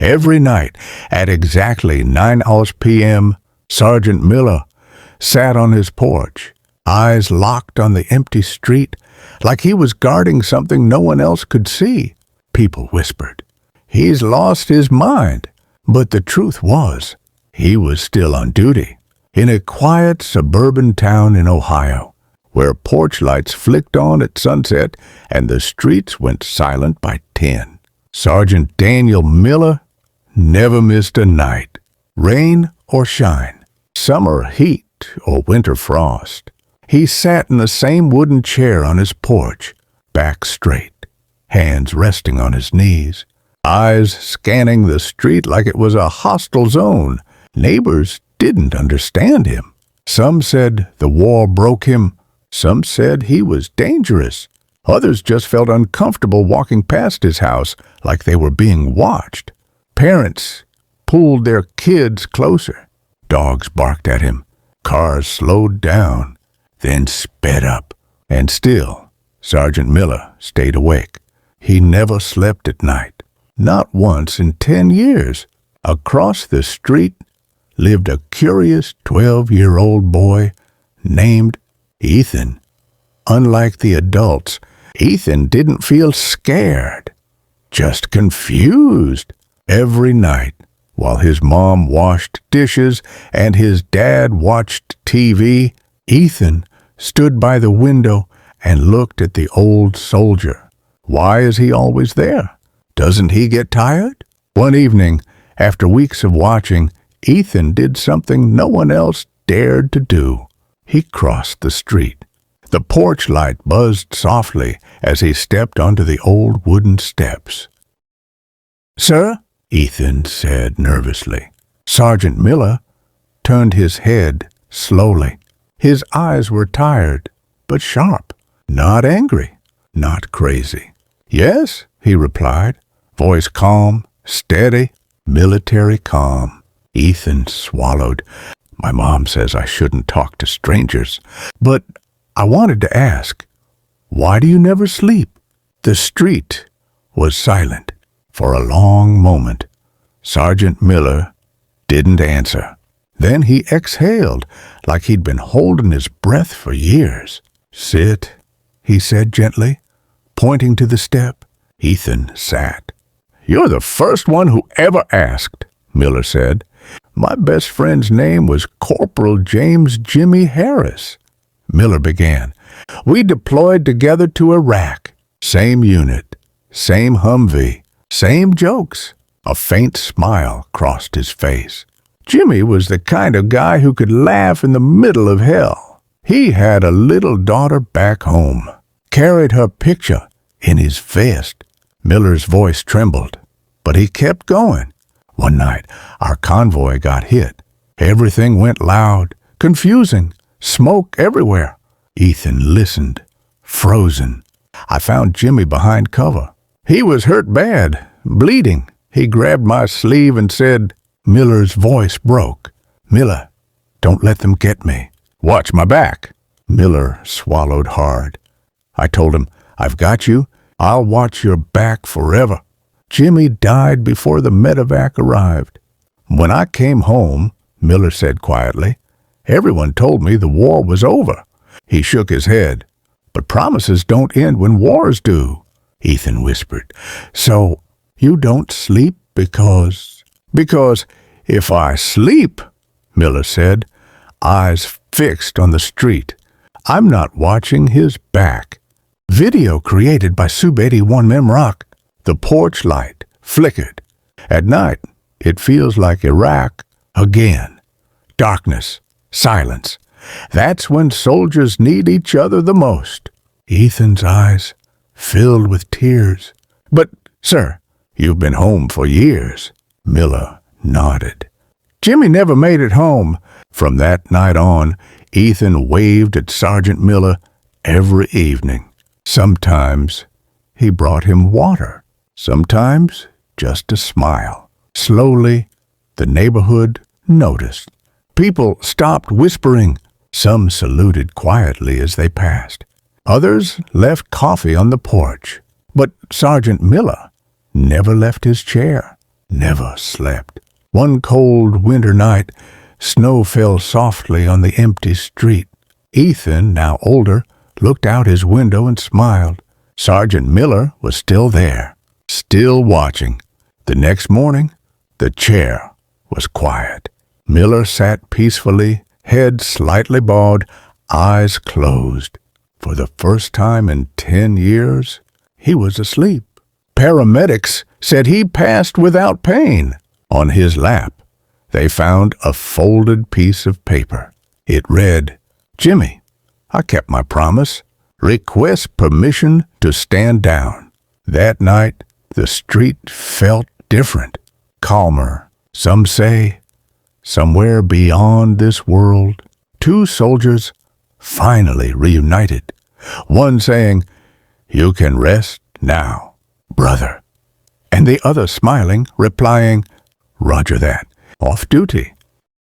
Every night, at exactly 9 p.m., Sergeant Miller sat on his porch, eyes locked on the empty street, like he was guarding something no one else could see. People whispered, "He's lost his mind." But the truth was, he was still on duty, in a quiet suburban town in Ohio, where porch lights flicked on at sunset and the streets went silent by 10. Sergeant Daniel Miller never missed a night, rain or shine, summer heat or winter frost. He sat in the same wooden chair on his porch, back straight, hands resting on his knees, eyes scanning the street like it was a hostile zone. Neighbors didn't understand him. Some said the war broke him. Some said he was dangerous. Others just felt uncomfortable walking past his house like they were being watched. Parents pulled their kids closer. Dogs barked at him. Cars slowed down, then sped up. And still, Sergeant Miller stayed awake. He never slept at night. Not once in 10 years. Across the street lived a curious 12-year-old boy named Ethan. Unlike the adults, Ethan didn't feel scared, just confused. Every night, while his mom washed dishes and his dad watched TV, Ethan stood by the window and looked at the old soldier. Why is he always there? Doesn't he get tired? One evening, after weeks of watching, Ethan did something no one else dared to do. He crossed the street. The porch light buzzed softly as he stepped onto the old wooden steps. "Sir?" Ethan said nervously. Sergeant Miller turned his head slowly. His eyes were tired, but sharp, not angry, not crazy. "Yes," he replied, voice calm, steady, military calm. Ethan swallowed. "My mom says I shouldn't talk to strangers, but I wanted to ask, why do you never sleep?" The street was silent for a long moment. Sergeant Miller didn't answer. Then he exhaled like he'd been holding his breath for years. "Sit," he said gently, pointing to the step. Ethan sat. "You're the first one who ever asked," Miller said. "My best friend's name was Corporal James Jimmy Harris." Miller began. "We deployed together to Iraq. Same unit, same Humvee, same jokes." A faint smile crossed his face. Jimmy was the kind of guy who could laugh in the middle of hell. He had a little daughter back home, carried her picture in his vest. Miller's voice trembled, but he kept going. "One night, our convoy got hit. Everything went loud, confusing, smoke everywhere." Ethan listened, frozen. "I found Jimmy behind cover. He was hurt bad, bleeding. He grabbed my sleeve and said," Miller's voice broke, "Miller, don't let them get me. Watch my back." Miller swallowed hard. I told him, "I've got you. I'll watch your back forever." Jimmy died before the medevac arrived. "When I came home," Miller said quietly, "everyone told me the war was over." He shook his head. "But promises don't end when wars do," Ethan whispered. "So you don't sleep because—" "Because if I sleep," Miller said, eyes fixed on the street, "I'm not watching his back." Video created by Sub-81 Memrock. The porch light flickered. At night, it feels like Iraq again. Darkness, silence. That's when soldiers need each other the most. Ethan's eyes filled with tears. "But, sir, you've been home for years." Miller nodded. Jimmy never made it home. From that night on, Ethan waved at Sergeant Miller every evening. Sometimes he brought him water. Sometimes just a smile. Slowly, the neighborhood noticed. People stopped whispering. Some saluted quietly as they passed. Others left coffee on the porch. But Sergeant Miller never left his chair. never slept. One cold winter night, snow fell softly on the empty street. Ethan, now older, looked out his window and smiled. Sergeant Miller was still there, still watching. The next morning, the chair was quiet. Miller sat peacefully, head slightly bowed, eyes closed. For the first time in 10 years, he was asleep. Paramedics said he passed without pain. On his lap, they found a folded piece of paper. It read, "Jimmy, I kept my promise. Request permission to stand down." That night, the street felt different, calmer. Some say, somewhere beyond this world, two soldiers finally reunited. One saying, "You can rest now, brother." And the other smiling, replying, "Roger that. Off duty."